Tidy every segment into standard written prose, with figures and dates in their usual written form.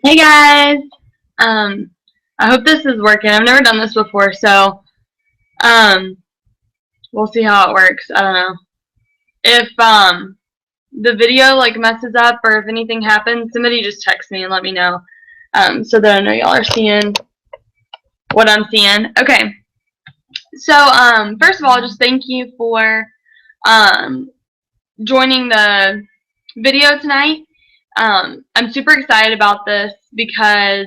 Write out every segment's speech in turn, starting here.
Hey guys, I hope this is working. I've never done this before, so um, we'll see how it works. I don't know if the video like messes up or if anything happens. Somebody just text me and let me know, so that I know y'all are seeing what I'm seeing. Okay, so first of all, just thank you for um joining the video tonight. I'm super excited about this because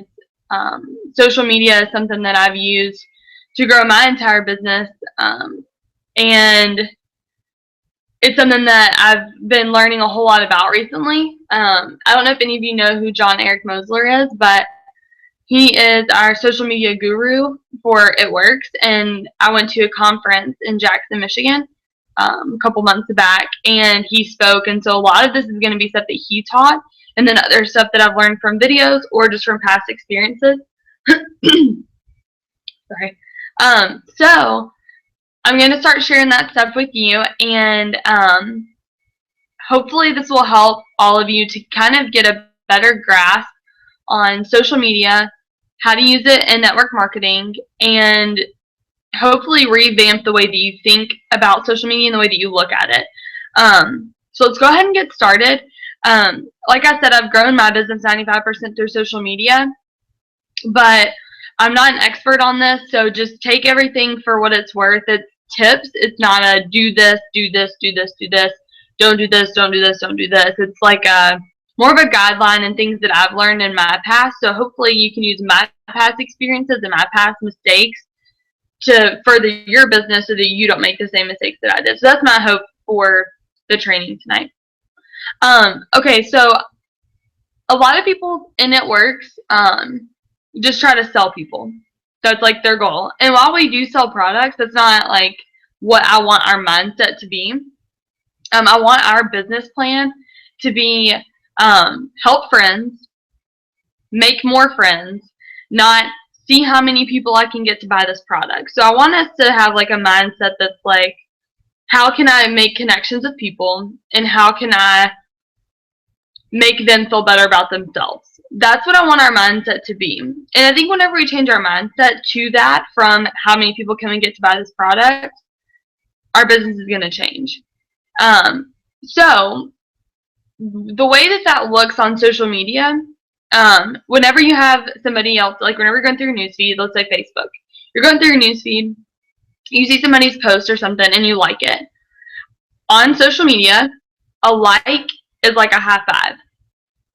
social media is something that I've used to grow my entire business, and it's something that I've been learning a whole lot about recently. I don't know if any of you know who John Eric Mosler is, but he is our social media guru for ItWorks, and I went to a conference in Jackson, Michigan, a couple months back, and he spoke, and so a lot of this is going to be stuff that he taught, and then other stuff that I've learned from videos or just from past experiences. Sorry. So I'm going to start sharing that stuff with you, and hopefully this will help all of you to kind of get a better grasp on social media, how to use it in network marketing, and hopefully revamp the way that you think about social media and the way that you look at it. So let's go ahead and get started. Like I said, I've grown my business 95% through social media, but I'm not an expert on this, so just take everything for what it's worth. It's tips. It's not a do this, do this, do this, do this, don't do this, don't do this, don't do this. It's like a more of a guideline and things that I've learned in my past. So hopefully you can use my past experiences and my past mistakes to further your business so that you don't make the same mistakes that I did. So that's my hope for the training tonight. Okay, so a lot of people in ItWorks just try to sell people. That's like their goal. And while we do sell products, that's not like what I want our mindset to be. I want our business plan to be help friends, make more friends, not see how many people I can get to buy this product. So I want us to have like a mindset that's like, how can I make connections with people and how can I make them feel better about themselves? That's what I want our mindset to be. And I think whenever we change our mindset to that, from how many people can we get to buy this product, our business is going to change. So the way that looks on social media, whenever you have somebody else, like whenever you're going through your newsfeed, let's say Facebook, you're going through your newsfeed, you see somebody's post or something and you like it. On social media, a like is like a high five.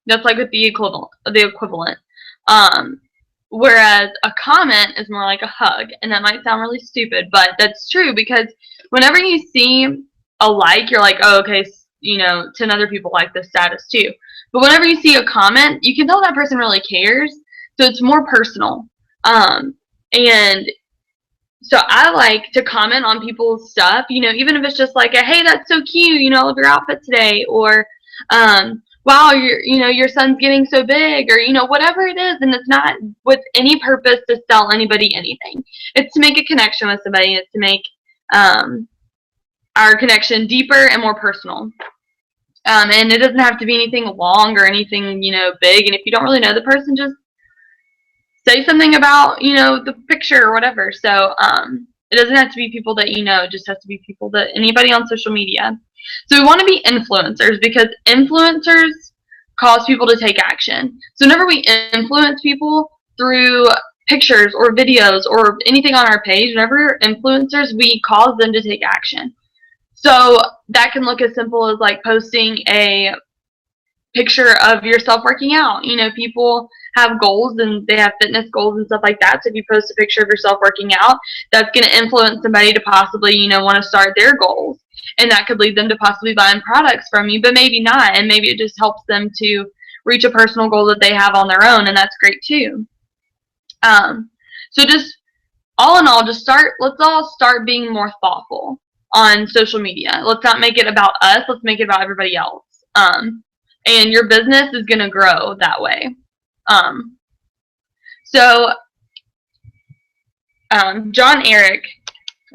That's like with the equivalent. Whereas a comment is more like a hug, and that might sound really stupid, but that's true because whenever you see a like, you're like, oh, okay, 10 other people like this status too. But whenever you see a comment, you can tell that person really cares, so it's more personal. And so I like to comment on people's stuff, even if it's just like, hey, that's so cute, I love your outfit today, or wow, your son's getting so big, or whatever it is. And it's not with any purpose to sell anybody anything. It's to make a connection with somebody. It's to make our connection deeper and more personal. And it doesn't have to be anything long or anything big. And if you don't really know the person, just say something about the picture or whatever. So it doesn't have to be people that it just has to be people that anybody on social media. So we want to be influencers because influencers cause people to take action. So whenever we influence people through pictures or videos or anything on our page, whenever we're influencers, we cause them to take action. So that can look as simple as like posting a picture of yourself working out. People have goals and they have fitness goals and stuff like that. So if you post a picture of yourself working out, that's going to influence somebody to possibly, want to start their goals. And that could lead them to possibly buying products from you, but maybe not. And maybe it just helps them to reach a personal goal that they have on their own. And that's great too. So just all in all, let's all start being more thoughtful on social media. Let's not make it about us. Let's make it about everybody else. And your business is going to grow that way. John Eric,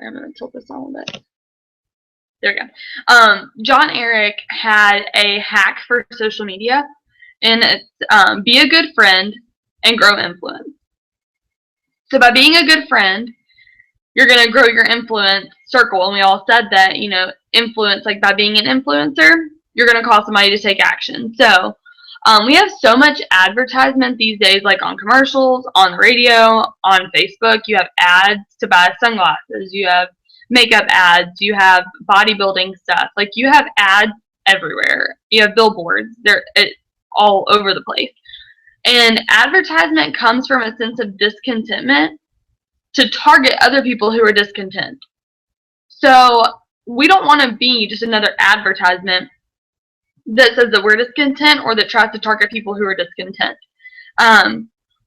I'm going to tilt this on a little bit. There we go. John Eric had a hack for social media, and it's be a good friend and grow influence. So by being a good friend, you're going to grow your influence circle. And we all said that, influence, like by being an influencer, you're going to cause somebody to take action. So we have so much advertisement these days, like on commercials, on the radio, on Facebook. You have ads to buy sunglasses. You have makeup ads. You have bodybuilding stuff. Like you have ads everywhere. You have billboards. They're all over the place. And advertisement comes from a sense of discontentment to target other people who are discontent. So we don't want to be just another advertisement that says that we're discontent or that tries to target people who are discontent.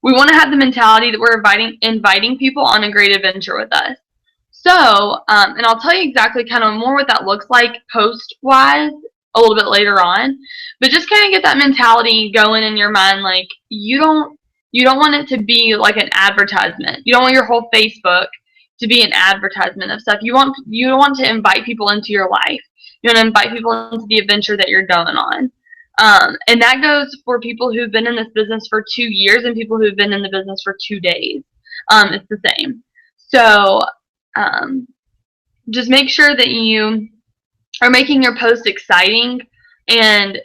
We want to have the mentality that we're inviting people on a great adventure with us. So, and I'll tell you exactly kind of more what that looks like post-wise a little bit later on, but just kind of get that mentality going in your mind. Like you don't want it to be like an advertisement. You don't want your whole Facebook to be an advertisement of stuff. You want to invite people into your life. You want to invite people into the adventure that you're going on. And that goes for people who've been in this business for 2 years and people who've been in the business for 2 days. It's the same. So just make sure that you are making your post exciting. And,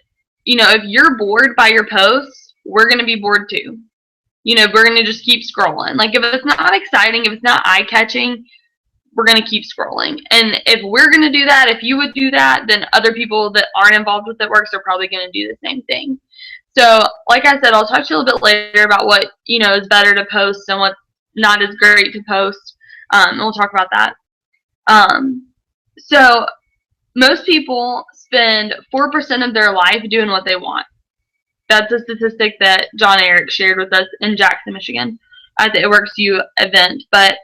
if you're bored by your posts, we're going to be bored too. We're going to just keep scrolling. Like if it's not exciting, if it's not eye-catching, we're going to keep scrolling. And if we're going to do that, if you would do that, then other people that aren't involved with ItWorks are probably going to do the same thing. So, like I said, I'll talk to you a little bit later about what, is better to post and what's not as great to post. And we'll talk about that. So, most people spend 4% of their life doing what they want. That's a statistic that John Eric shared with us in Jackson, Michigan at the ItWorks U event. But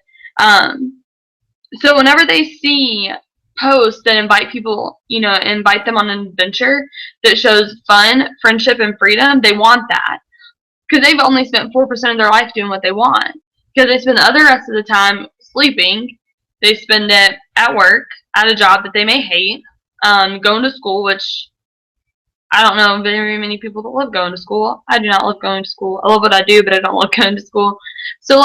so whenever they see posts that invite people, invite them on an adventure that shows fun, friendship, and freedom, they want that. Because they've only spent 4% of their life doing what they want. Because they spend the other rest of the time sleeping. They spend it at work, at a job that they may hate, going to school, which I don't know very many people that love going to school. I do not love going to school. I love what I do, but I don't love going to school. So,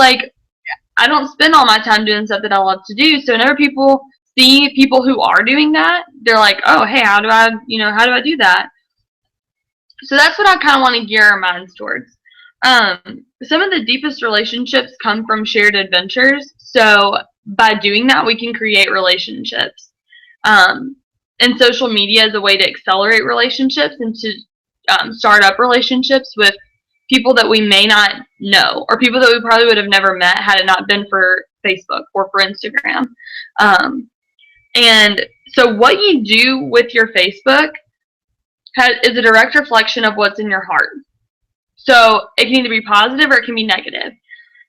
I don't spend all my time doing stuff that I love to do. So whenever people see people who are doing that, they're like, oh, hey, how do I do that? So that's what I kind of want to gear our minds towards. Some of the deepest relationships come from shared adventures. So by doing that, we can create relationships. And social media is a way to accelerate relationships and to start up relationships with people that we may not know or people that we probably would have never met had it not been for Facebook or for Instagram. And so what you do with your Facebook is a direct reflection of what's in your heart. So it can either be positive or it can be negative.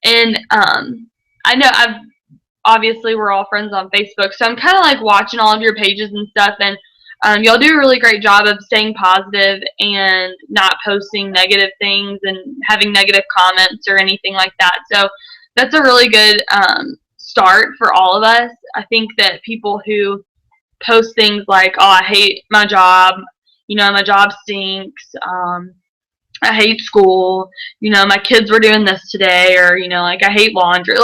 And I know obviously we're all friends on Facebook, so I'm kind of like watching all of your pages and stuff, and y'all do a really great job of staying positive and not posting negative things and having negative comments or anything like that. So that's a really good start for all of us. I think that people who post things like, oh, I hate my job, my job stinks, I hate school, my kids were doing this today, or, I hate laundry,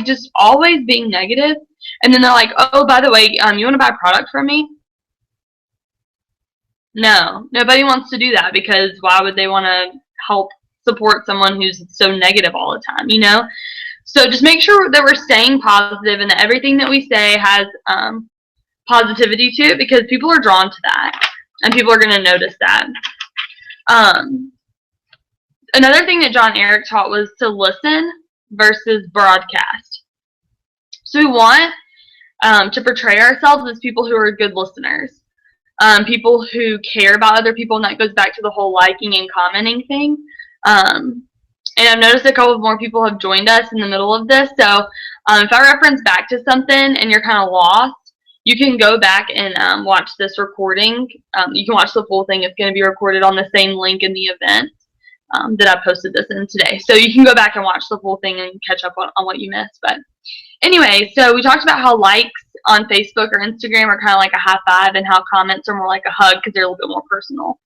just always being negative. And then they're like, oh, by the way, you want to buy a product from me? No, nobody wants to do that, because why would they want to help support someone who's so negative all the time, So just make sure that we're staying positive and that everything that we say has positivity to it, because people are drawn to that and people are going to notice that. Another thing that John Eric taught was to listen versus broadcast. So we want to portray ourselves as people who are good listeners, people who care about other people, and that goes back to the whole liking and commenting thing. And I've noticed a couple more people have joined us in the middle of this. So if I reference back to something and you're kind of lost, you can go back and watch this recording. You can watch the full thing. It's going to be recorded on the same link in the event that I posted this in today. So you can go back and watch the full thing and catch up on what you missed. But anyway, so we talked about how likes on Facebook or Instagram are kind of like a high five, and how comments are more like a hug because they're a little bit more personal.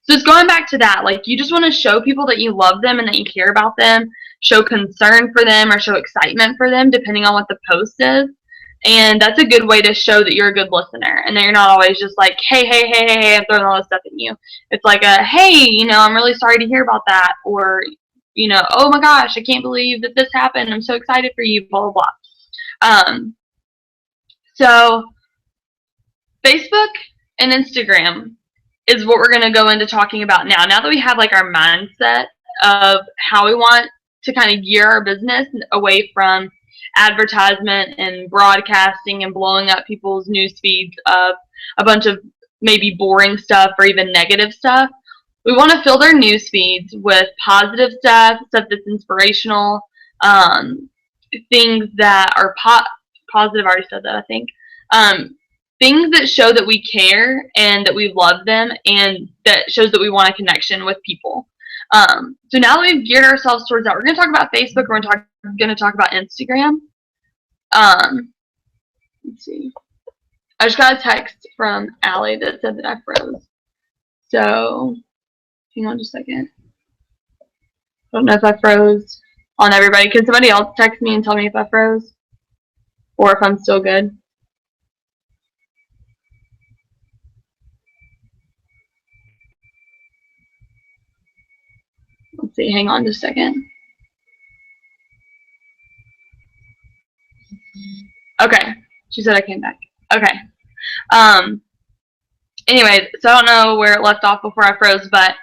So it's going back to that, like, you just want to show people that you love them and that you care about them, show concern for them or show excitement for them, depending on what the post is. And that's a good way to show that you're a good listener and that you're not always just like, hey, hey, hey, hey, hey, I'm throwing all this stuff at you. It's like a, hey, I'm really sorry to hear about that. Or, oh my gosh, I can't believe that this happened. I'm so excited for you, blah, blah, blah. So Facebook and Instagram is what we're going to go into talking about now. Now that we have like our mindset of how we want to kind of gear our business away from advertisement and broadcasting and blowing up people's news feeds of a bunch of maybe boring stuff or even negative stuff, we want to fill their news feeds with positive stuff that's inspirational, things that are positive. I already said that, I think. Things that show that we care and that we love them and that shows that we want a connection with people. So now that we've geared ourselves towards that, we're going to talk about Facebook. We're going to talk about Instagram. Let's see. I just got a text from Allie that said that I froze. So, hang on just a second. I don't know if I froze on everybody. Can somebody else text me and tell me if I froze? Or if I'm still good? Let's see, hang on just a second. Okay, she said I came back. Okay. Anyways, so I don't know where it left off before I froze, but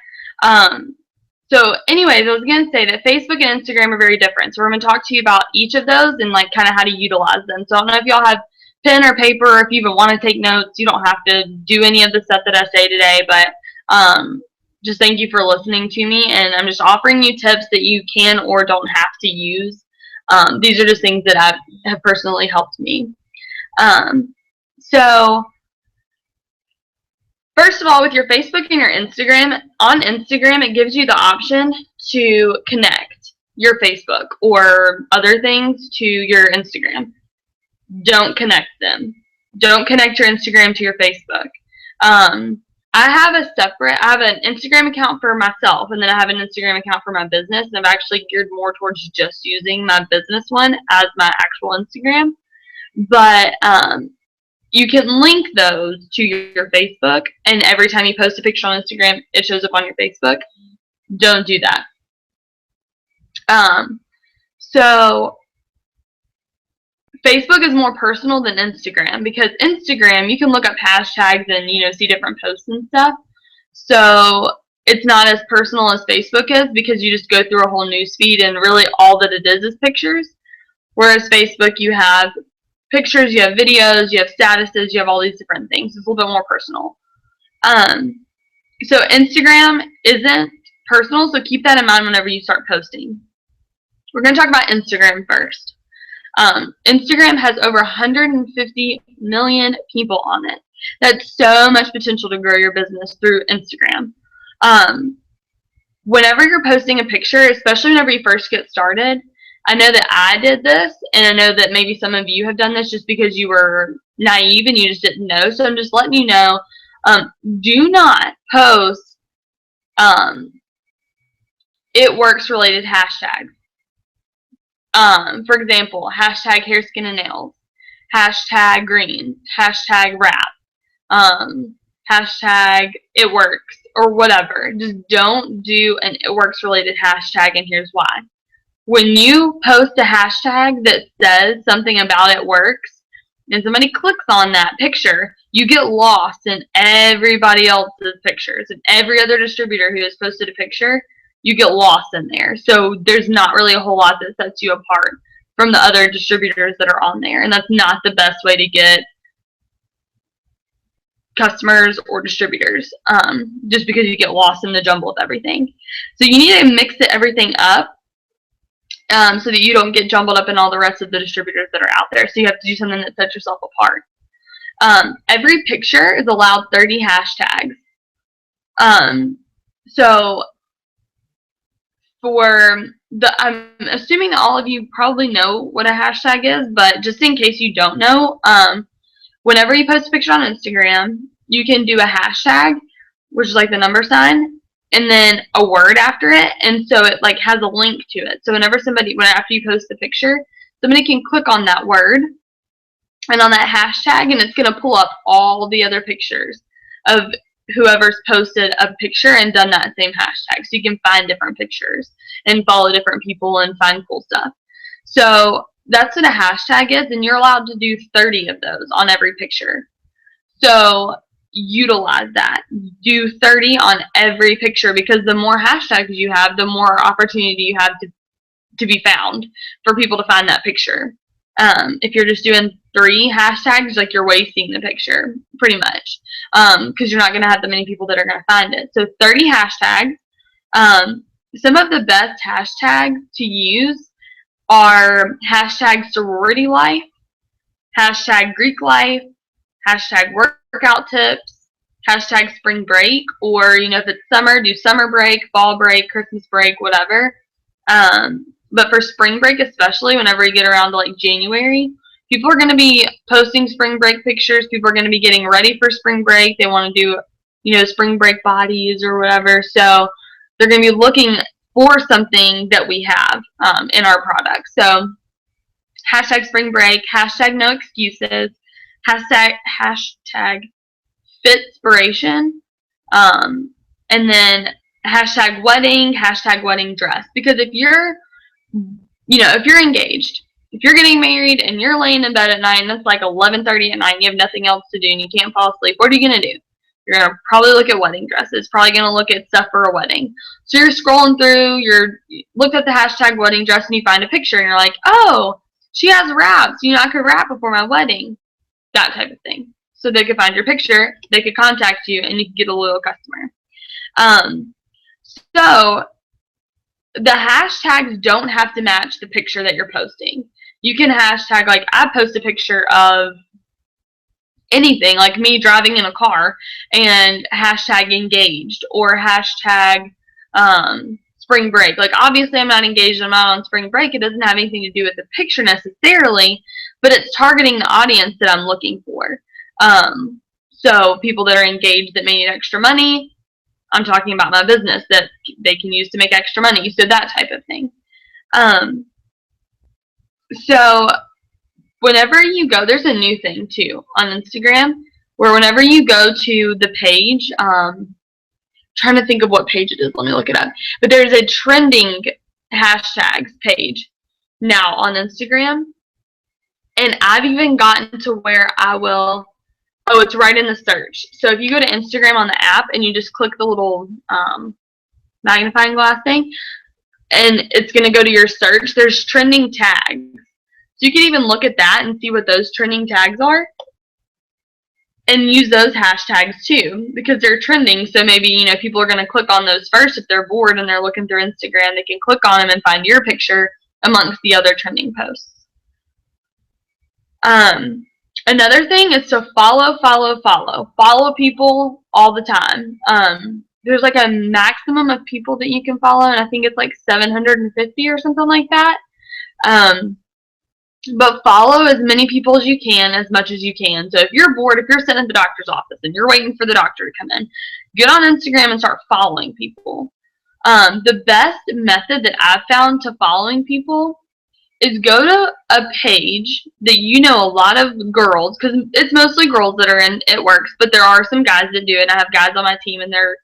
so anyways, I was going to say that Facebook and Instagram are very different. So we're going to talk to you about each of those and like kind of how to utilize them. So I don't know if y'all have pen or paper, or if you even want to take notes. You don't have to do any of the stuff that I say today, but just thank you for listening to me, and I'm just offering you tips that you can or don't have to use. These are just things that have personally helped me. So first of all, with your Facebook and your Instagram, on Instagram, it gives you the option to connect your Facebook or other things to your Instagram. Don't connect them. Don't connect your Instagram to your Facebook. I have an Instagram account for myself, and then I have an Instagram account for my business, and I've actually geared more towards just using my business one as my actual Instagram. But you can link those to your Facebook, and every time you post a picture on Instagram, it shows up on your Facebook. Don't do that. So Facebook is more personal than Instagram, because Instagram, you can look up hashtags and, see different posts and stuff. So it's not as personal as Facebook is, because you just go through a whole news feed and really all that it is pictures. Whereas Facebook, you have pictures, you have videos, you have statuses, you have all these different things. It's a little bit more personal. So Instagram isn't personal, so keep that in mind whenever you start posting. We're going to talk about Instagram first. Instagram has over 150 million people on it. That's so much potential to grow your business through Instagram. Whenever you're posting a picture, especially whenever you first get started, I know that I did this, and I know that maybe some of you have done this just because you were naive and you just didn't know. So I'm just letting you know, do not post ItWorks related hashtags. For example, hashtag hair, skin, and nails, hashtag green, hashtag rap, hashtag ItWorks, or whatever. Just don't do an ItWorks related hashtag, and here's why. When you post a hashtag that says something about ItWorks, and somebody clicks on that picture, you get lost in everybody else's pictures, and every other distributor who has posted a picture, you get lost in there. So there's not really a whole lot that sets you apart from the other distributors that are on there, and that's not the best way to get customers or distributors, just because you get lost in the jumble of everything. So you need to mix everything up, so that you don't get jumbled up in all the rest of the distributors that are out there. So you have to do something that sets yourself apart. Every picture is allowed 30 hashtags. So I'm assuming that all of you probably know what a hashtag is, but just in case you don't know, whenever you post a picture on Instagram, you can do a hashtag which is like the number sign, and then a word after it, and so it like has a link to it. So whenever after you post the picture, somebody can click on that word and on that hashtag, and it's going to pull up all the other pictures of whoever's posted a picture and done that same hashtag. So you can find different pictures and follow different people and find cool stuff. So that's what a hashtag is, and you're allowed to do 30 of those on every picture. So utilize that. Do 30 on every picture, because the more hashtags you have, the more opportunity you have to be found for people to find that picture. If you're just doing 3 hashtags, like you're wasting the picture pretty much, because you're not going to have that many people that are going to find it. So 30 hashtags. Some of the best hashtags to use are hashtag sorority life, hashtag Greek life, hashtag workout tips, hashtag spring break, or if it's summer, do summer break, fall break, Christmas break, whatever. But for spring break especially, whenever you get around to like January, people are going to be posting spring break pictures. People are going to be getting ready for spring break. They want to do spring break bodies or whatever. So they're going to be looking for something that we have in our product. So hashtag spring break, hashtag no excuses, hashtag fitspiration, and then hashtag wedding dress. Because if you're engaged, if you're getting married and you're laying in bed at night and it's like 11:30 at night and you have nothing else to do and you can't fall asleep, what are you going to do? You're going to probably look at wedding dresses, probably going to look at stuff for a wedding. So you're scrolling through, you look at the hashtag wedding dress and you find a picture and you're like, oh, she has wraps. I could wrap before my wedding. That type of thing. So they could find your picture, they could contact you, and you could get a loyal customer. So the hashtags don't have to match the picture that you're posting. You can hashtag, like I post a picture of anything, like me driving in a car, and hashtag engaged or hashtag spring break. Like obviously I'm not engaged, I'm not on spring break. It doesn't have anything to do with the picture necessarily, but it's targeting the audience that I'm looking for. So people that are engaged that may need extra money, I'm talking about my business that they can use to make extra money. So that type of thing. So whenever you go, there's a new thing too on Instagram where whenever you go to the page, trying to think of what page it is, let me look it up. But there's a trending hashtags page now on Instagram. And I've even gotten to where it's right in the search. So if you go to Instagram on the app and you just click the little magnifying glass thing, and it's going to go to your search, there's trending tags. So you can even look at that and see what those trending tags are and use those hashtags too, because they're trending. So maybe, people are going to click on those first if they're bored and they're looking through Instagram. They can click on them and find your picture amongst the other trending posts. Another thing is to follow people all the time. There's like a maximum of people that you can follow, and I think it's like 750 or something like that. But follow as many people as you can, as much as you can. So if you're bored, if you're sitting at the doctor's office and you're waiting for the doctor to come in, get on Instagram and start following people. The best method that I've found to following people is go to a page that a lot of girls, because it's mostly girls that are in ItWorks, but there are some guys that do it, and I have guys on my team and they're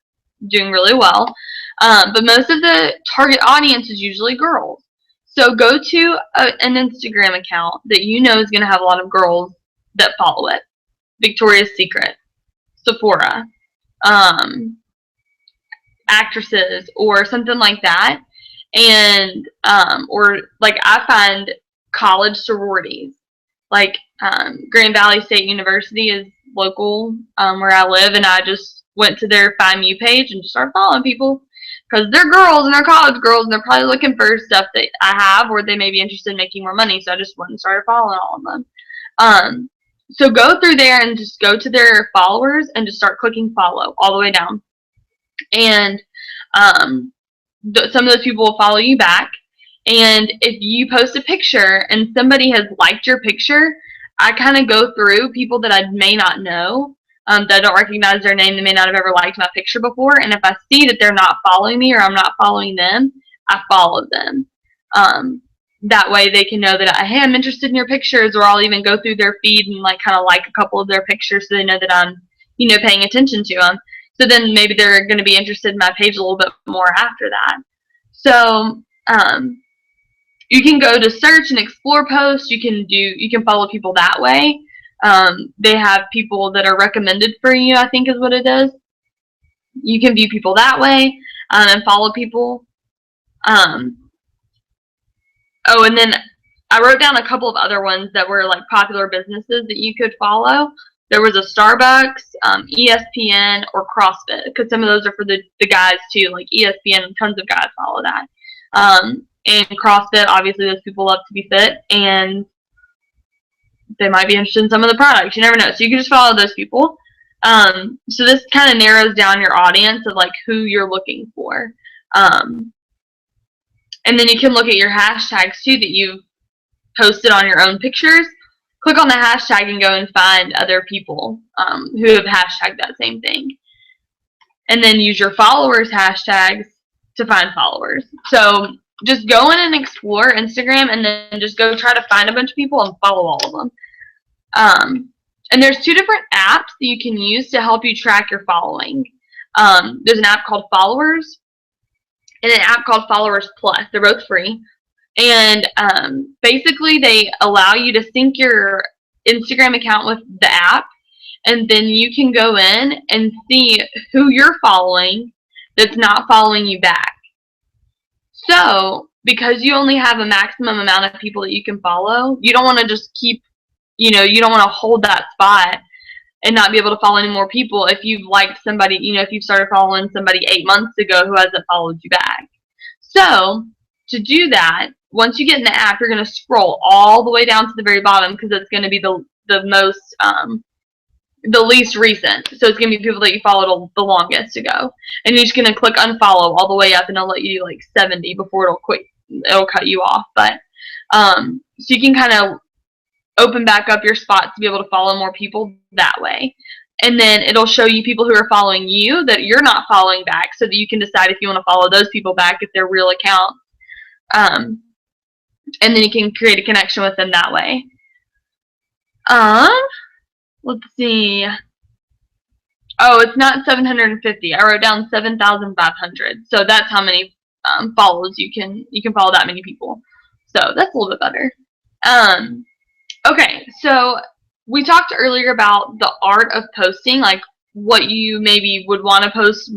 doing really well. But most of the target audience is usually girls. So go to an Instagram account that is going to have a lot of girls that follow it. Victoria's Secret, Sephora, actresses, or something like that. And or like I find college sororities, like Grand Valley State University is local where I live, and I just went to their Find Me page and just started following people because they're girls and they're college girls and they're probably looking for stuff that I have, or they may be interested in making more money. So I just went and started following all of them. So go through there and just go to their followers and just start clicking follow all the way down, and some of those people will follow you back. And if you post a picture and somebody has liked your picture, I kind of go through people that I may not know, that I don't recognize their name. They may not have ever liked my picture before. And if I see that they're not following me or I'm not following them, I follow them. That way they can know that, hey, I'm interested in your pictures, or I'll even go through their feed and like kind of like a couple of their pictures so they know that I'm, paying attention to them. So then maybe they're going to be interested in my page a little bit more after that. So you can go to search and explore posts. You can follow people that way. They have people that are recommended for you, I think is what it is. You can view people that way and follow people. Oh, and then I wrote down a couple of other ones that were like popular businesses that you could follow. There was a Starbucks, ESPN, or CrossFit, because some of those are for the guys too. Like ESPN, tons of guys follow that. And CrossFit, obviously those people love to be fit, and they might be interested in some of the products. You never know. So you can just follow those people. So this kind of narrows down your audience of like who you're looking for. And then you can look at your hashtags too that you've posted on your own pictures. Click on the hashtag and go and find other people who have hashtagged that same thing. And then use your followers' hashtags to find followers. So just go in and explore Instagram and then just go try to find a bunch of people and follow all of them. And there's 2 different apps that you can use to help you track your following. There's an app called Followers and an app called Followers Plus. They're both free. And basically they allow you to sync your Instagram account with the app, and then you can go in and see who you're following that's not following you back. So because you only have a maximum amount of people that you can follow, you don't want to just keep, you don't want to hold that spot and not be able to follow any more people if you've liked somebody, if you've started following somebody 8 months ago who hasn't followed you back. So to do that, once you get in the app, you're going to scroll all the way down to the very bottom because it's going to be the most, the least recent. So it's going to be people that you followed the longest ago. And you're just going to click unfollow all the way up, and it'll let you do like 70 before it'll cut you off. But so you can kind of open back up your spot to be able to follow more people that way. And then it'll show you people who are following you that you're not following back, so that you can decide if you want to follow those people back if they're real accounts. And then you can create a connection with them that way. Let's see. Oh, it's not 750. I wrote down 7,500. So that's how many follows you can follow that many people. So that's a little bit better. Okay, so we talked earlier about the art of posting, like what you maybe would want to post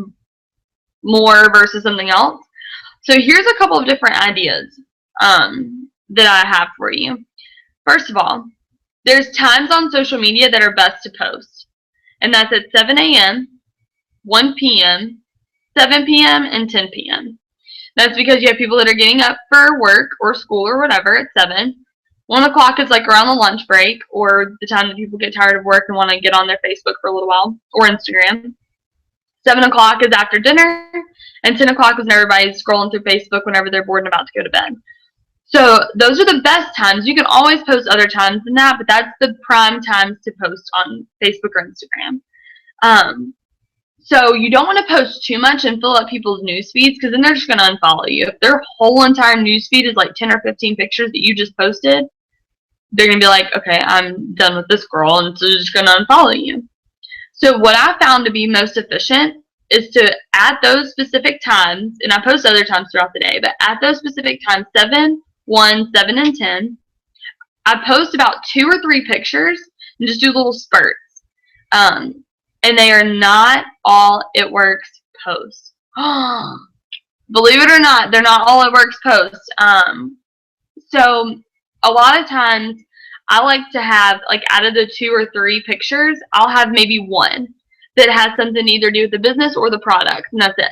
more versus something else. So here's a couple of different ideas that I have for you. First of all, there's times on social media that are best to post, and that's at 7 a.m., 1 p.m., 7 p.m., and 10 p.m. That's because you have people that are getting up for work or school or whatever at 7. 1 o'clock is like around the lunch break or the time that people get tired of work and want to get on their Facebook for a little while, or Instagram. 7 o'clock is after dinner, and 10 o'clock is when everybody's scrolling through Facebook whenever they're bored and about to go to bed. So those are the best times. You can always post other times than that, but that's the prime times to post on Facebook or Instagram. So you don't want to post too much and fill up people's news feeds, because then they're just going to unfollow you. If their whole entire news feed is like 10 or 15 pictures that you just posted, they're going to be like, okay, I'm done with this girl, and so they're just going to unfollow you. So what I found to be most efficient is to, at those specific times, and I post other times throughout the day, but at those specific times, 7, 1, 7, and 10, I post about 2 or 3 pictures and just do little spurts. And they are not all ItWorks posts. Believe it or not, they're not all ItWorks posts. So a lot of times I like to have, like, out of the 2 or 3 pictures, I'll have maybe 1 that has something to either do with the business or the product, and that's it.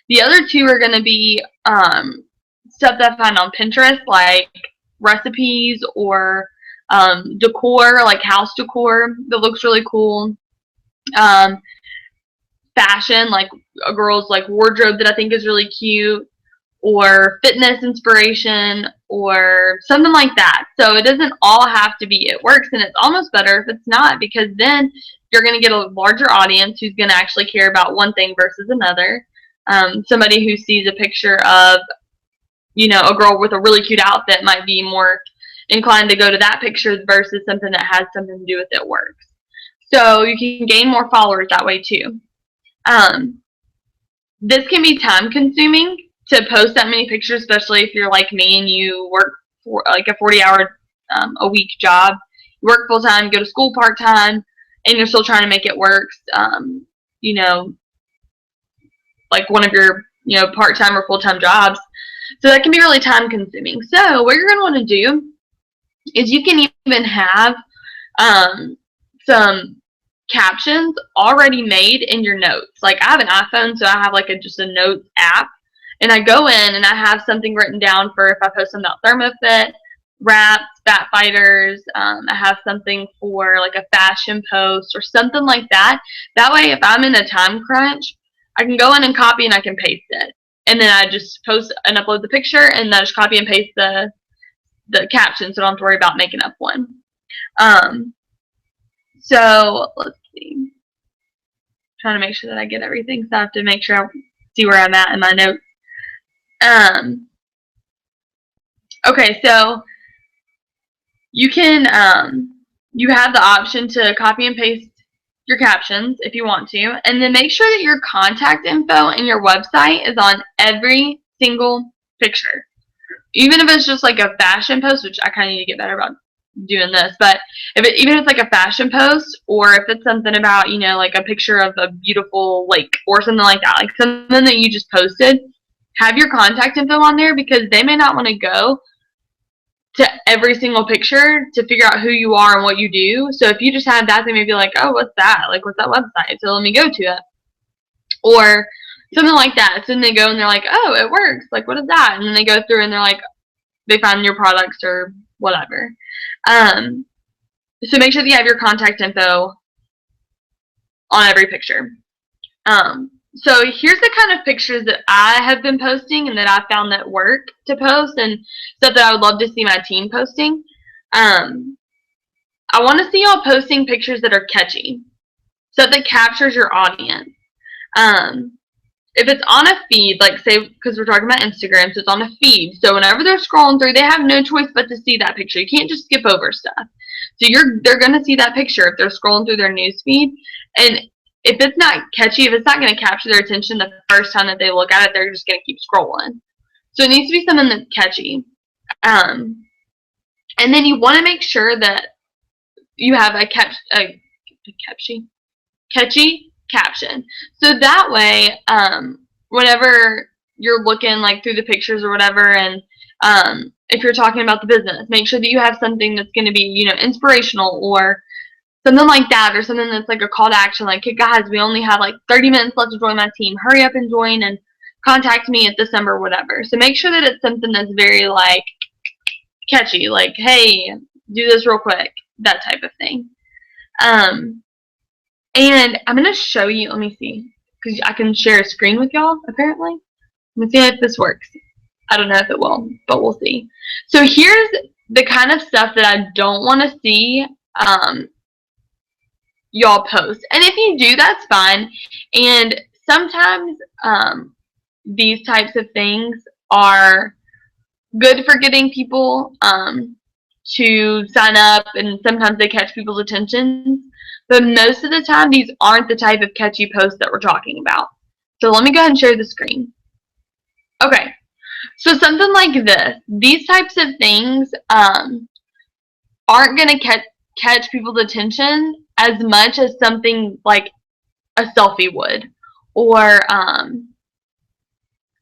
The other 2 are going to be stuff that I find on Pinterest, like recipes or decor, like house decor that looks really cool. Fashion, like a girl's like wardrobe that I think is really cute, or fitness inspiration, or something like that. So it doesn't all have to be ItWorks, and it's almost better if it's not, because then you're going to get a larger audience who's going to actually care about one thing versus another. Somebody who sees a picture of, a girl with a really cute outfit might be more inclined to go to that picture versus something that has something to do with ItWorks. So you can gain more followers that way too. This can be time consuming to post that many pictures, especially if you're like me and you work for like a 40-hour a week job. You work full time, go to school part time, and you're still trying to make it work. Like one of your part time or full time jobs. So that can be really time consuming. So what you're going to want to do is you can even have some captions already made in your notes. Like I have an iPhone, so I have like just a notes app, and I go in and I have something written down for if I post something about ThermoFit, wraps, fat fighters. I have something for like a fashion post or something like that. That way, if I'm in a time crunch, I can go in and copy and I can paste it, and then I just post and upload the picture, and then I just copy and paste the caption, so I don't have to worry about making up one. So let's see. I'm trying to make sure that I get everything, so I have to make sure I see where I'm at in my notes. Okay, so you can you have the option to copy and paste your captions if you want to, and then make sure that your contact info and your website is on every single picture. Even if it's just like a fashion post, which I kind of need to get better about doing this, but even if it's like a fashion post, or if it's something about, like a picture of a beautiful lake or something like that, like something that you just posted, have your contact info on there, because they may not want to go to every single picture to figure out who you are and what you do. So if you just have that, they may be like, oh, what's that? Like, what's that website? So let me go to it. Or something like that. So then they go and they're like, oh, it works. Like, what is that? And then they go through and they're like, they find your products or whatever. So make sure that you have your contact info on every picture. So here's the kind of pictures that I have been posting and that I found that work to post, and stuff that I would love to see my team posting. I want to see y'all posting pictures that are catchy, stuff that captures your audience. If it's on a feed, like say, because we're talking about Instagram, so it's on a feed. So whenever they're scrolling through, they have no choice but to see that picture. You can't just skip over stuff. So they're going to see that picture if they're scrolling through their news feed. And if it's not catchy, if it's not going to capture their attention the first time that they look at it, they're just going to keep scrolling. So it needs to be something that's catchy. And then you want to make sure that you have a catchy caption. So that way, whenever you're looking like through the pictures or whatever, and if you're talking about the business, make sure that you have something that's going to be, inspirational or something like that, or something that's like a call to action, like, hey guys, we only have like 30 minutes left to join my team. Hurry up and join and contact me at this number or whatever. So make sure that it's something that's very like catchy, like, hey, do this real quick, that type of thing. And I'm going to show you, let me see, because I can share a screen with y'all, apparently. Let me see if this works. I don't know if it will, but we'll see. So here's the kind of stuff that I don't want to see y'all post. And if you do, that's fine. And sometimes these types of things are good for getting people to sign up, and sometimes they catch people's attention. But most of the time, these aren't the type of catchy posts that we're talking about. So let me go ahead and share the screen. Okay, so something like this. These types of things aren't going to catch people's attention as much as something like a selfie would. Or,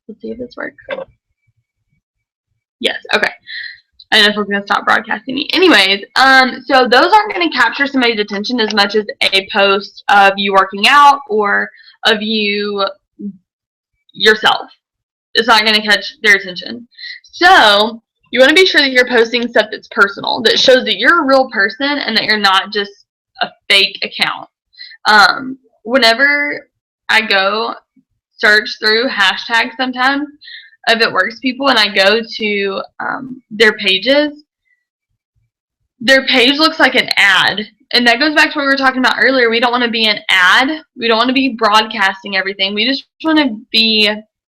let's see if this works. Yes, okay. I don't know if we're going to stop broadcasting me. Anyways, so those aren't going to capture somebody's attention as much as a post of you working out or of you yourself. It's not going to catch their attention. So you want to be sure that you're posting stuff that's personal, that shows that you're a real person and that you're not just a fake account. Whenever I go search through hashtags sometimes of ItWorks people, and I go to their pages, their page looks like an ad and that goes back to what we were talking about earlier. We don't want to be an ad. We don't want to be broadcasting everything. We just want to be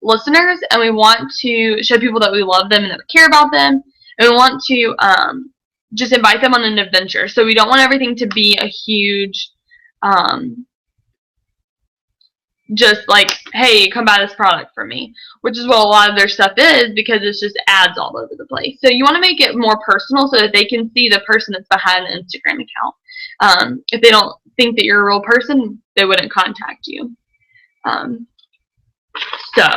listeners, and we want to show people that we love them and that we care about them, and we want to just invite them on an adventure. So we don't want everything to be a huge just like, hey, come buy this product from me, which is what a lot of their stuff is, because it's just ads all over the place. So you want to make it more personal so that they can see the person that's behind the Instagram account. If they don't think that you're a real person, they wouldn't contact you. So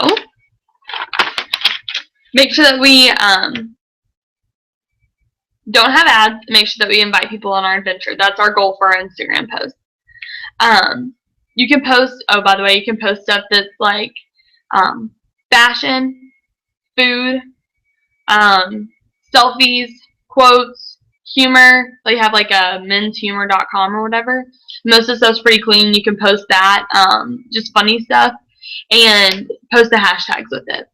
make sure that we don't have ads. Make sure that we invite people on our adventure. That's our goal for our Instagram posts. You can post, oh, by the way, you can post stuff that's like fashion, food, selfies, quotes, humor. They have like a menshumor.com or whatever. Most of the stuff's pretty clean. You can post that, just funny stuff, and post the hashtags with it.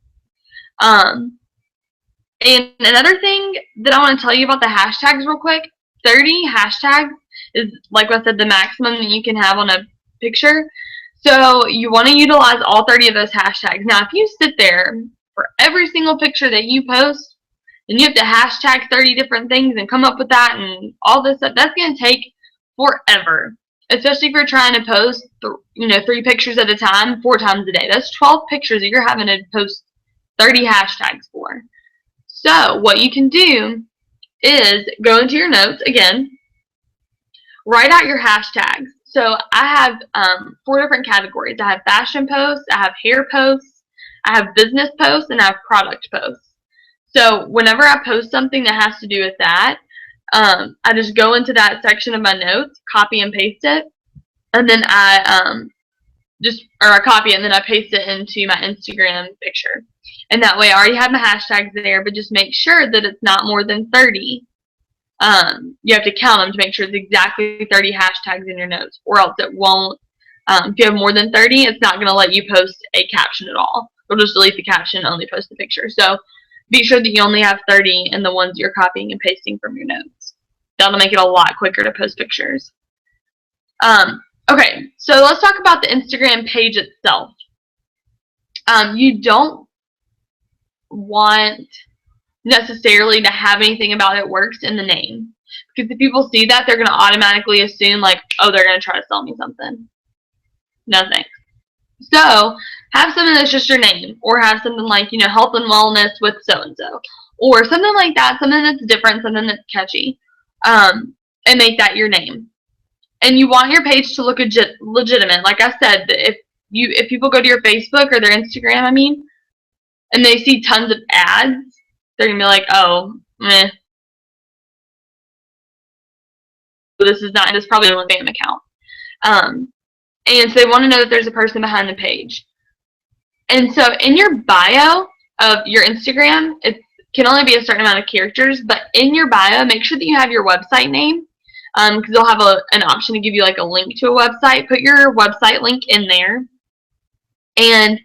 And another thing that I want to tell you about the hashtags real quick, 30 hashtags is, like I said, the maximum that you can have on a picture. So you want to utilize all 30 of those hashtags. Now, if you sit there for every single picture that you post, and you have to hashtag 30 different things and come up with that and all this stuff, that's going to take forever. Especially if you're trying to post, 3 pictures at a time, 4 times a day. That's 12 pictures that you're having to post 30 hashtags for. So what you can do is go into your notes again, write out your hashtags. So I have 4 different categories. I have fashion posts, I have hair posts, I have business posts, and I have product posts. So whenever I post something that has to do with that, I just go into that section of my notes, copy and paste it, and then I copy it and then I paste it into my Instagram picture. And that way I already have my hashtags there, but just make sure that it's not more than 30. You have to count them to make sure it's exactly 30 hashtags in your notes, or else it won't. If you have more than 30, it's not going to let you post a caption at all. It'll just delete the caption, only post the picture. So be sure that you only have 30 in the ones you're copying and pasting from your notes. That'll make it a lot quicker to post pictures. Okay, so let's talk about the Instagram page itself. You don't want necessarily to have anything about ItWorks in the name, because if people see that, they're going to automatically assume like, oh, they're going to try to sell me something. No thanks. So have something that's just your name, or have something like, health and wellness with so and so, or something like that, something that's different, something that's catchy, and make that your name. And you want your page to look legitimate. Like I said, if people go to your Facebook or their Instagram, and they see tons of ads, they're gonna be like, oh, meh. This is probably a spam account. And so they want to know that there's a person behind the page. And so in your bio of your Instagram, it can only be a certain amount of characters, but in your bio, make sure that you have your website name, because they'll have an option to give you like a link to a website. Put your website link in there. And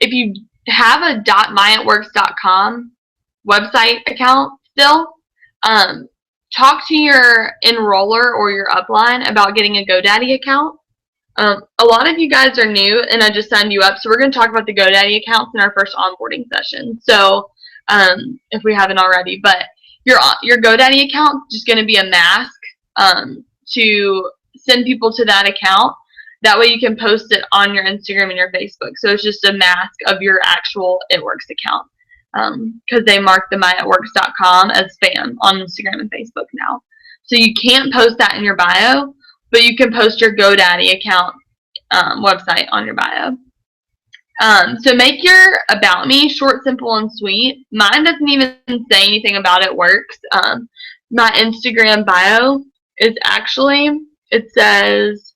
if you have a .myitworks.com website account still, talk to your enroller or your upline about getting a GoDaddy account. A lot of you guys are new, and I just signed you up, so we're going to talk about the GoDaddy accounts in our first onboarding session. So if we haven't already, but your GoDaddy account is just going to be a mask to send people to that account. That way you can post it on your Instagram and your Facebook. So it's just a mask of your actual ItWorks account, because they mark the myitworks.com as spam on Instagram and Facebook now. So you can't post that in your bio, but you can post your GoDaddy account website on your bio. So make your About Me short, simple, and sweet. Mine doesn't even say anything about ItWorks. My Instagram bio is actually, it says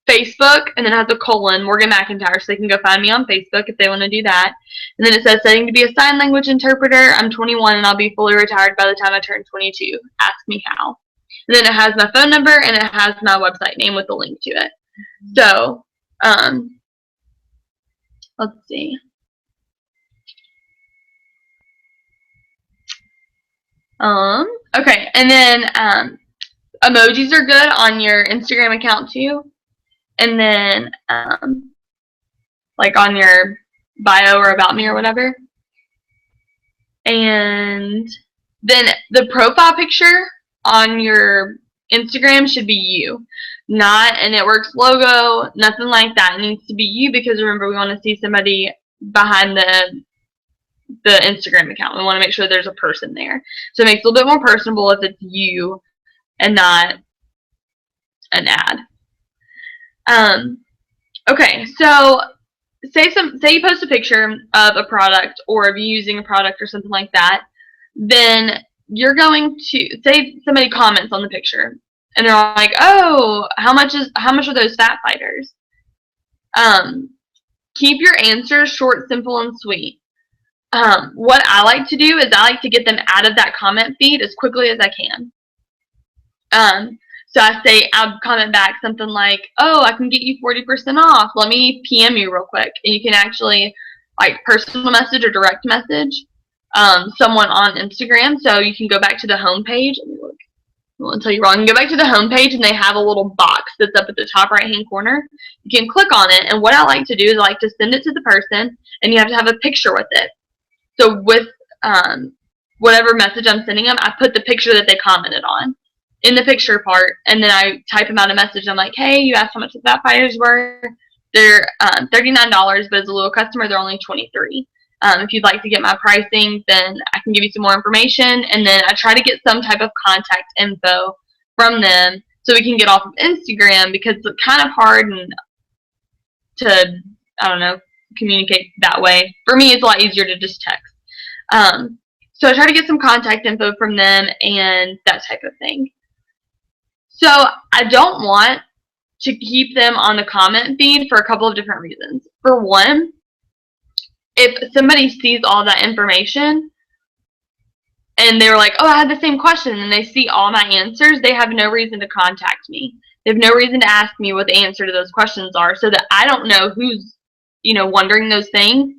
Facebook, and then it has a colon, Morgan McIntyre, so they can go find me on Facebook if they want to do that. And then it says, setting to be a sign language interpreter. I'm 21 and I'll be fully retired by the time I turn 22. Ask me how. And then it has my phone number, and it has my website name with a link to it. So, let's see. Okay, and then Emojis are good on your Instagram account too. And then, like on your bio or about me or whatever. And then the profile picture on your Instagram should be you, not an ItWorks logo, nothing like that. It needs to be you because remember, we want to see somebody behind the Instagram account. We want to make sure there's a person there. So it makes it a little bit more personable if it's you and not an ad. Okay, so say you post a picture of a product or of you using a product or something like that, then you're going to say somebody comments on the picture and they're like, "Oh, how much are those fat fighters?" Keep your answers short, simple, and sweet. What I like to do is I like to get them out of that comment feed as quickly as I can. So I'll comment back something like, "Oh, I can get you 40% off. Let me PM you real quick." And you can actually like personal message or direct message someone on Instagram. So you can go back to the home page. I won't tell you wrong. You can go back to the home page and they have a little box that's up at the top right hand corner. You can click on it, and what I like to do is I like to send it to the person, and you have to have a picture with it. So with whatever message I'm sending them, I put the picture that they commented on in the picture part, and then I type them out a message. I'm like, "Hey, you asked how much the fat fighters were. They're $39, but as a little customer, they're only $23. If you'd like to get my pricing, then I can give you some more information." And then I try to get some type of contact info from them so we can get off of Instagram because it's kind of hard to, I don't know, communicate that way. For me, it's a lot easier to just text. So I try to get some contact info from them and that type of thing. So I don't want to keep them on the comment feed for a couple of different reasons. For one, if somebody sees all that information and they're like, "Oh, I had the same question," and they see all my answers, they have no reason to contact me. They have no reason to ask me what the answer to those questions are, so that I don't know who's, wondering those things.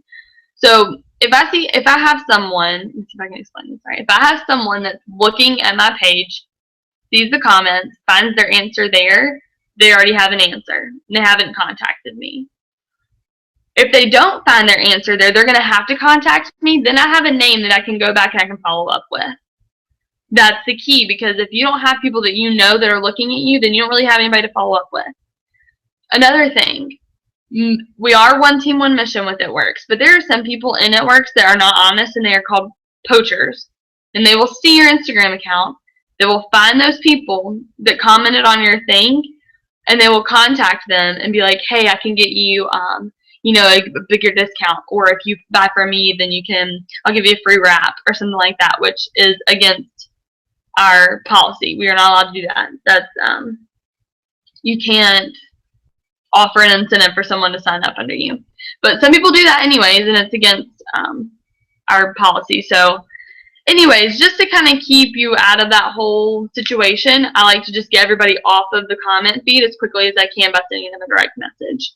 So if I have someone, let's see if I can explain this right. If I have someone that's looking at my page, sees the comments, finds their answer there, they already have an answer. And they haven't contacted me. If they don't find their answer there, they're going to have to contact me. Then I have a name that I can go back and I can follow up with. That's the key, because if you don't have people that you know that are looking at you, then you don't really have anybody to follow up with. Another thing, we are one team, one mission with ItWorks, but there are some people in ItWorks that are not honest, and they are called poachers. And they will see your Instagram account. They will find those people that commented on your thing, and they will contact them and be like, "Hey, I can get you, a bigger discount, or if you buy from me, then I'll give you a free wrap," or something like that, which is against our policy. We are not allowed to do that. That's you can't offer an incentive for someone to sign up under you. But some people do that anyways, and it's against our policy. So anyways, just to kind of keep you out of that whole situation, I like to just get everybody off of the comment feed as quickly as I can by sending them a direct message.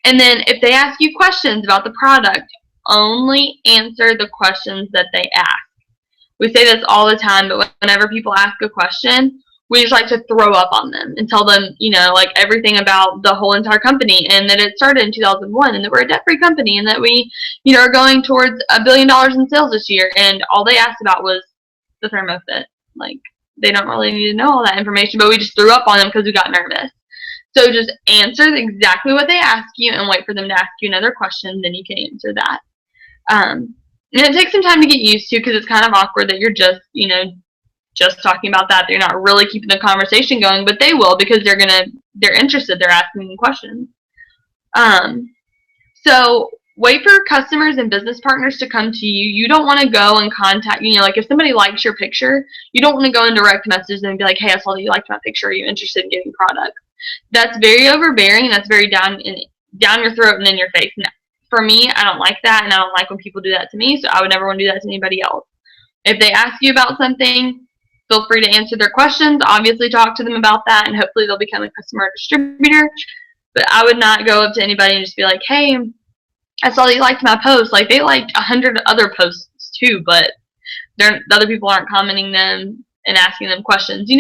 And then if they ask you questions about the product, only answer the questions that they ask. We say this all the time, but whenever people ask a question, we just like to throw up on them and tell them, like everything about the whole entire company, and that it started in 2001, and that we're a debt-free company, and that we, are going towards $1 billion in sales this year. And all they asked about was the thermofit. Like, they don't really need to know all that information, but we just threw up on them because we got nervous. So just answer exactly what they ask you and wait for them to ask you another question, then you can answer that. And it takes some time to get used to, because it's kind of awkward that you're just, just talking about that. They're not really keeping the conversation going, but they will, because they're interested. They're asking questions. So wait for customers and business partners to come to you. You don't want to go and contact, like if somebody likes your picture, you don't want to go and direct message them and be like, "Hey, I saw that you liked my picture. Are you interested in getting product?" That's very overbearing. That's very down your throat and in your face. And for me, I don't like that, and I don't like when people do that to me, so I would never want to do that to anybody else. If they ask you about something, feel free to answer their questions. Obviously, talk to them about that, and hopefully they'll become a customer distributor. But I would not go up to anybody and just be like, "Hey, I saw that you liked my post." Like, they liked 100 other posts too, but the other people aren't commenting them and asking them questions,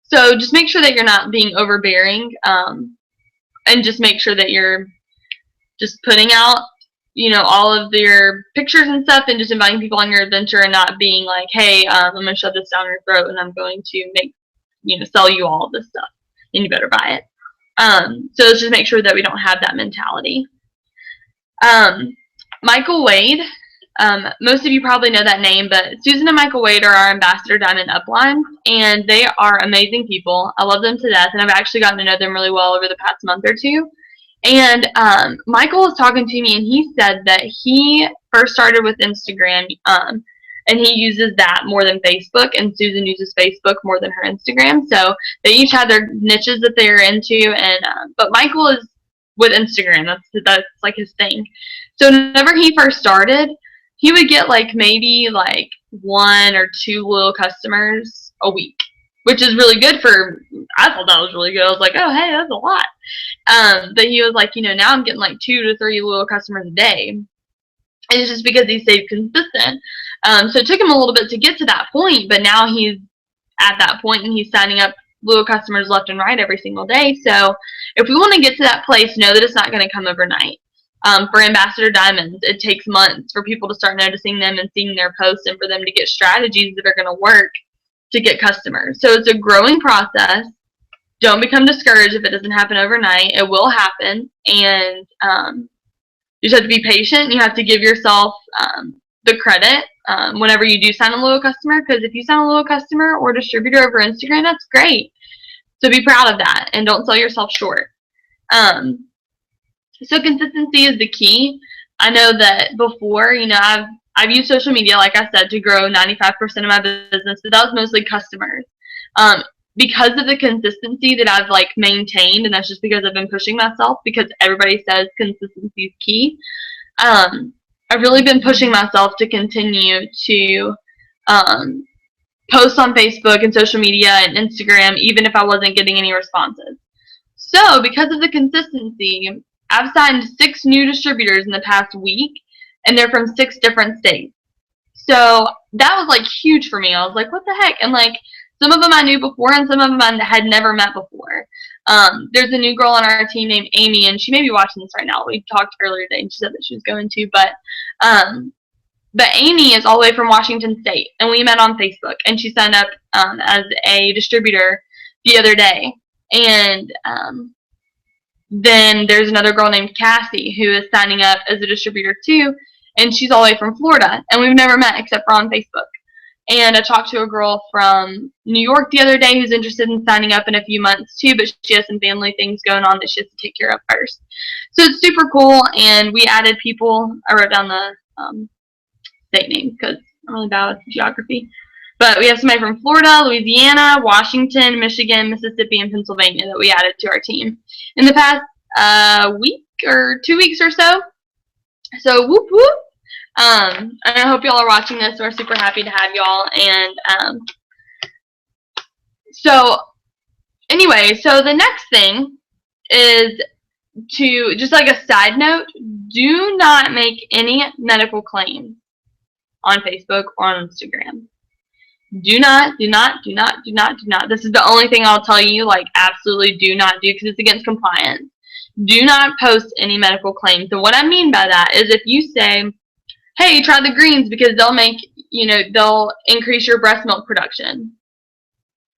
So just make sure that you're not being overbearing, and just make sure that you're just putting out, all of your pictures and stuff, and just inviting people on your adventure, and not being like, hey, I'm going to shove this down your throat, and I'm going to sell you all of this stuff, and you better buy it. So let's just make sure that we don't have that mentality. Michael Wade, most of you probably know that name, but Susan and Michael Wade are our Ambassador Diamond upline, and they are amazing people. I love them to death, and I've actually gotten to know them really well over the past month or two. And Michael was talking to me, and he said that he first started with Instagram, and he uses that more than Facebook, and Susan uses Facebook more than her Instagram. So they each have their niches that they're into, and but Michael is with Instagram. That's like his thing. So whenever he first started, he would get maybe 1 or 2 loyal customers a week, which is really good I thought that was really good. I was like, oh, hey, that's a lot. But he was like, now I'm getting 2 to 3 loyal customers a day. And it's just because he stayed consistent. So it took him a little bit to get to that point, but now he's at that point and he's signing up loyal customers left and right every single day. So if we want to get to that place, know that it's not going to come overnight. For Ambassador Diamonds, it takes months for people to start noticing them and seeing their posts, and for them to get strategies that are going to work to get customers. So it's a growing process. Don't become discouraged if it doesn't happen overnight. It will happen, and you just have to be patient. You have to give yourself the credit whenever you do sign a loyal customer, because if you sign a loyal customer or distributor over Instagram, that's great. So be proud of that, and don't sell yourself short. So consistency is the key. I know that before, I've used social media, like I said, to grow 95% of my business, but that was mostly customers. Because of the consistency that I've maintained, and that's just because I've been pushing myself, because everybody says consistency is key. I've really been pushing myself to continue to post on Facebook and social media and Instagram, even if I wasn't getting any responses. So because of the consistency, I've signed 6 new distributors in the past week, and they're from 6 different states. So that was huge for me. I was like, what the heck? And some of them I knew before, and some of them I had never met before. There's a new girl on our team named Amy, and she may be watching this right now. We talked earlier today, and she said that she was going to. But Amy is all the way from Washington State, and we met on Facebook, and she signed up as a distributor the other day. And then there's another girl named Cassie who is signing up as a distributor too, and she's all the way from Florida, and we've never met except for on Facebook. And I talked to a girl from New York the other day who's interested in signing up in a few months too, but she has some family things going on that she has to take care of first. So it's super cool, and we added people. I wrote down the state names because I'm really bad with geography. But we have somebody from Florida, Louisiana, Washington, Michigan, Mississippi, and Pennsylvania that we added to our team in the past week or 2 weeks or so. So whoop whoop. And I hope y'all are watching this. We're super happy to have y'all. And so anyway, so the next thing is to, just like a side note, do not make any medical claims on Facebook or on Instagram. Do not. This is the only thing I'll tell you, absolutely do not do, because it's against compliance. Do not post any medical claims. And what I mean by that is if you say, hey, try the greens because they'll increase your breast milk production.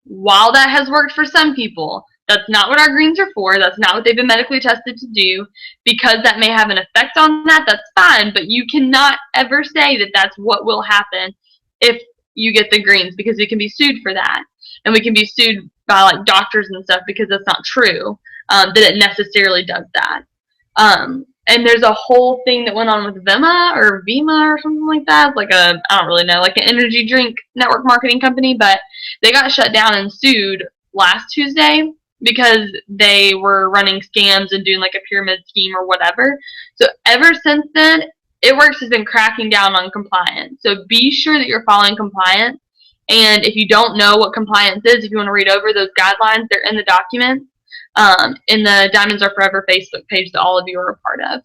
While that has worked for some people, that's not what our greens are for. That's not what they've been medically tested to do. Because that may have an effect on that, that's fine. But you cannot ever say that that's what will happen if you get the greens, because we can be sued for that. And we can be sued by doctors and stuff because that's not true, that it necessarily does that. And there's a whole thing that went on with Vema or something like that. I don't really know, an energy drink network marketing company, but they got shut down and sued last Tuesday because they were running scams and doing a pyramid scheme or whatever. So ever since then, ItWorks has been cracking down on compliance. So be sure that you're following compliance. And if you don't know what compliance is, if you want to read over those guidelines, they're in the documents. In the Diamonds Are Forever Facebook page that all of you are a part of.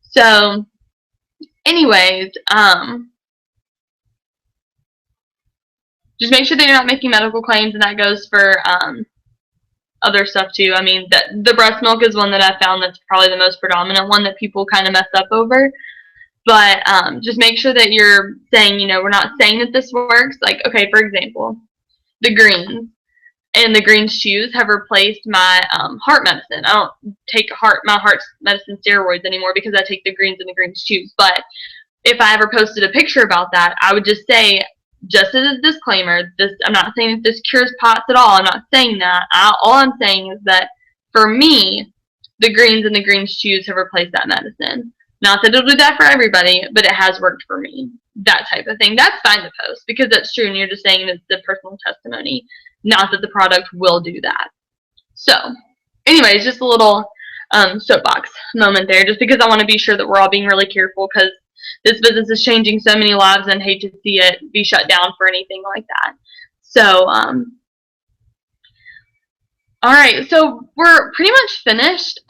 So, anyways, Just make sure that you're not making medical claims, and that goes for other stuff too. I mean, the breast milk is one that I found that's probably the most predominant one that people kind of mess up over. But just make sure that you're saying, we're not saying that this works. Like, okay, for example, the greens and the greens chews have replaced my heart medicine. I don't take my heart medicine steroids anymore because I take the greens and the greens chews. But if I ever posted a picture about that, I would just say, just as a disclaimer, I'm not saying that this cures POTS at all. I'm not saying that. All I'm saying is that for me, the greens and the greens chews have replaced that medicine. Not that it'll do that for everybody, but it has worked for me. That type of thing. That's fine to post because that's true, and you're just saying it's the personal testimony, not that the product will do that. So, anyways, just a little soapbox moment there, just because I want to be sure that we're all being really careful because this business is changing so many lives and hate to see it be shut down for anything like that. So, alright, so we're pretty much finished.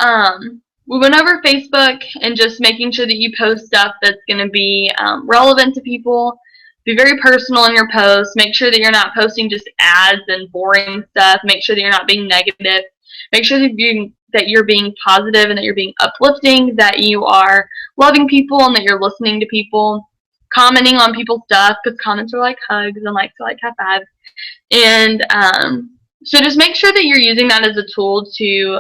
We went over Facebook and just making sure that you post stuff that's going to be relevant to people. Be very personal in your posts. Make sure that you're not posting just ads and boring stuff. Make sure that you're not being negative. Make sure that you're being positive and that you're being uplifting, that you are loving people and that you're listening to people, commenting on people's stuff, because comments are like hugs and likes are like high fives. And so just make sure that you're using that as a tool to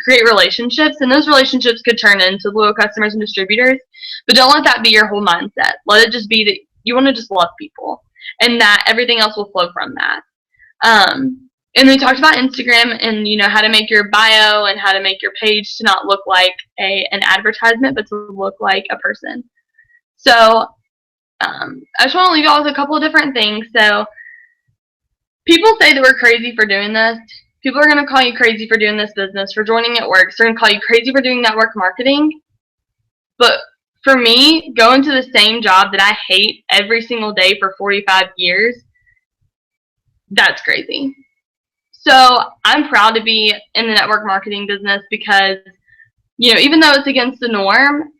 create relationships, and those relationships could turn into loyal customers and distributors, but don't let that be your whole mindset. Let it just be that you want to just love people, and that everything else will flow from that. And we talked about Instagram and, how to make your bio and how to make your page to not look like an advertisement, but to look like a person. So I just want to leave y'all with a couple of different things. So people say that we're crazy for doing this. People are going to call you crazy for doing this business, for joining ItWorks. They're going to call you crazy for doing network marketing. But for me, going to the same job that I hate every single day for 45 years, that's crazy. So I'm proud to be in the network marketing business because, even though it's against the norm,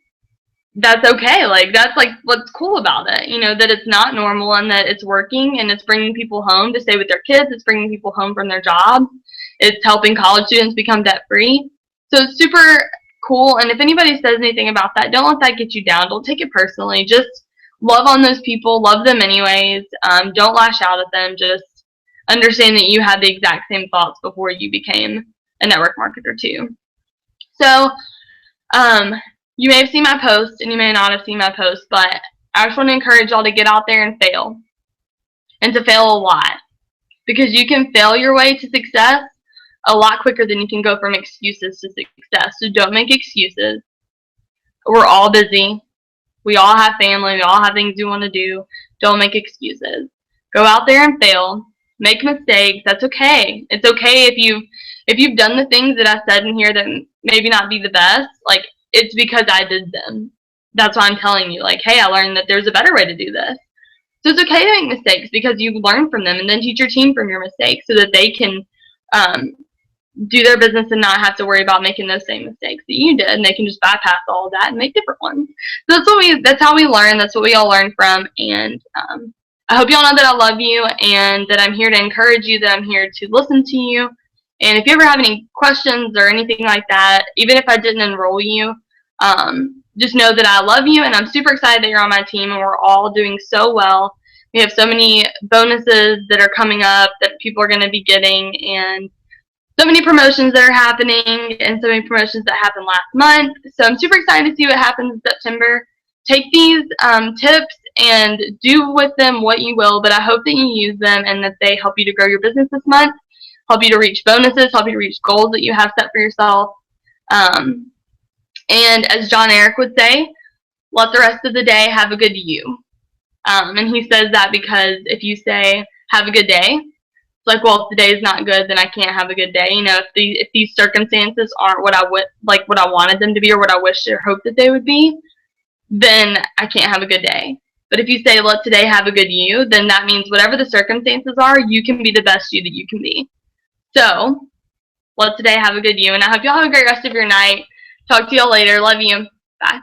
that's okay. Like, that's like what's cool about it, that it's not normal and that it's working and it's bringing people home to stay with their kids. It's bringing people home from their jobs. It's helping college students become debt free. So it's super cool. And if anybody says anything about that, don't let that get you down. Don't take it personally. Just love on those people. Love them anyways. Don't lash out at them. Just understand that you had the exact same thoughts before you became a network marketer too. So, you may have seen my post and you may not have seen my post, but I just want to encourage y'all to get out there and fail. And to fail a lot. Because you can fail your way to success a lot quicker than you can go from excuses to success. So don't make excuses. We're all busy. We all have family. We all have things we want to do. Don't make excuses. Go out there and fail. Make mistakes. That's okay. It's okay if you've done the things that I said in here that maybe not be the best. Like, it's because I did them. That's why I'm telling you. Like, hey, I learned that there's a better way to do this. So it's okay to make mistakes because you learn from them, and then teach your team from your mistakes so that they can do their business and not have to worry about making those same mistakes that you did, and they can just bypass all of that and make different ones. So that's how we learn. That's what we all learn from. And I hope y'all know that I love you and that I'm here to encourage you, that I'm here to listen to you. And if you ever have any questions or anything like that, even if I didn't enroll you, just know that I love you, and I'm super excited that you're on my team, and we're all doing so well. We have so many bonuses that are coming up that people are going to be getting, and so many promotions that are happening, and so many promotions that happened last month. So I'm super excited to see what happens in September. Take these tips and do with them what you will, but I hope that you use them and that they help you to grow your business this month, help you to reach bonuses, help you to reach goals that you have set for yourself. And as John Eric would say, let the rest of the day have a good you. And he says that because if you say, have a good day, it's like, well, if the day is not good, then I can't have a good day. If these circumstances aren't what I wanted them to be or what I wished or hoped that they would be, then I can't have a good day. But if you say, let today have a good you, then that means whatever the circumstances are, you can be the best you that you can be. So, let today have a good you. And I hope y'all have a great rest of your night. Talk to y'all later. Love you. Bye.